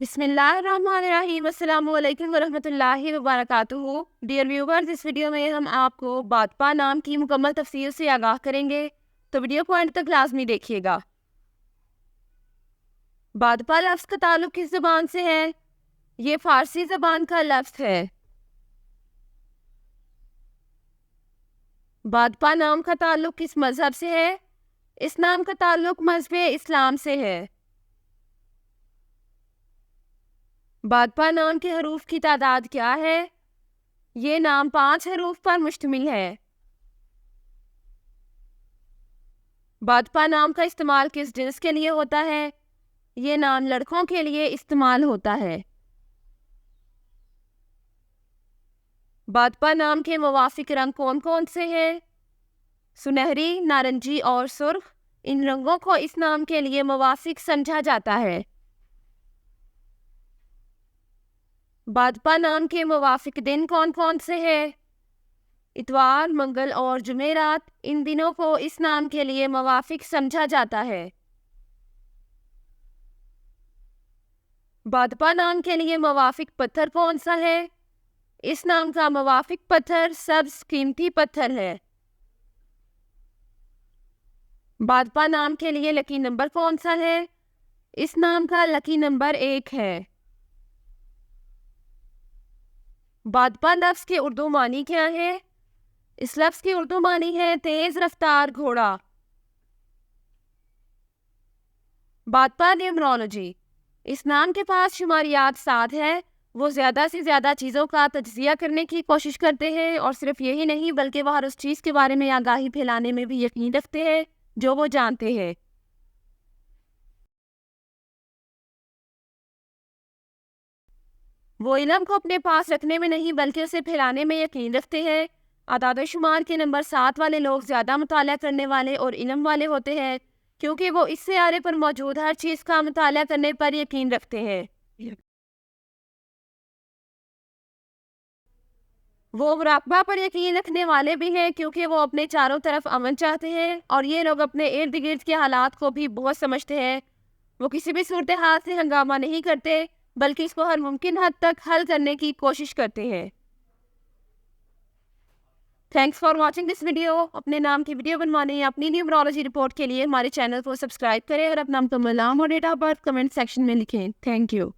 بسم اللہ الرحمن الرحیم. السلام علیکم ورحمۃ اللہ وبرکاتہ. ڈیئر ویورز، اس ویڈیو میں ہم آپ کو بادپا نام کی مکمل تفسیر سے آگاہ کریں گے، تو ویڈیو کو اینڈ تک لازمی دیکھیے گا. بادپا لفظ کا تعلق کس زبان سے ہے؟ یہ فارسی زبان کا لفظ ہے. بادپا نام کا تعلق کس مذہب سے ہے؟ اس نام کا تعلق مذہب اسلام سے ہے. بادپا نام کے حروف کی تعداد کیا ہے؟ یہ نام 5 حروف پر مشتمل ہے. بادپا نام کا استعمال کس جنس کے لیے ہوتا ہے؟ یہ نام لڑکوں کے لیے استعمال ہوتا ہے. بادپا نام کے موافق رنگ کون کون سے ہیں؟ سنہری، نارنجی اور سرخ. ان رنگوں کو اس نام کے لیے موافق سمجھا جاتا ہے. بادپا نام کے موافق دن کون کون سے ہیں؟ اتوار، منگل اور جمعرات. ان دنوں کو اس نام کے لیے موافق سمجھا جاتا ہے. بادپا نام کے لیے موافق پتھر کون سا ہے؟ اس نام کا موافق پتھر سبز قیمتی پتھر ہے. بادپا نام کے لیے لکی نمبر کون سا ہے؟ اس نام کا لکی نمبر 1 ہے. بادپا لفظ کے اردو معنی کیا ہے؟ اس لفظ کی اردو معنی ہے تیز رفتار گھوڑا. بادپا نیومرولوجی. اس نام کے پاس شماریات 7 ہے. وہ زیادہ سے زیادہ چیزوں کا تجزیہ کرنے کی کوشش کرتے ہیں، اور صرف یہی نہیں بلکہ وہ ہر اس چیز کے بارے میں آگاہی پھیلانے میں بھی یقین رکھتے ہیں جو وہ جانتے ہیں. وہ علم کو اپنے پاس رکھنے میں نہیں بلکہ اسے پھیلانے میں یقین رکھتے ہیں. اعداد و شمار کے نمبر 7 والے لوگ زیادہ مطالعہ کرنے والے اور علم والے ہوتے ہیں، کیونکہ وہ اس سیارے پر موجود ہر چیز کا مطالعہ کرنے پر یقین رکھتے ہیں. وہ مراقبہ پر یقین رکھنے والے بھی ہیں، کیونکہ وہ اپنے چاروں طرف امن چاہتے ہیں، اور یہ لوگ اپنے ارد گرد کے حالات کو بھی بہت سمجھتے ہیں. وہ کسی بھی صورتحال سے ہنگامہ نہیں کرتے بلکہ اس کو ہر ممکن حد تک حل کرنے کی کوشش کرتے ہیں. Thanks for watching this video. اپنے نام کی ویڈیو بنوانے یا اپنی نیومرولوجی رپورٹ کے لیے ہمارے چینل کو سبسکرائب کریں اور اپنا مکمل نام اور date of birth comment section میں لکھیں. Thank you.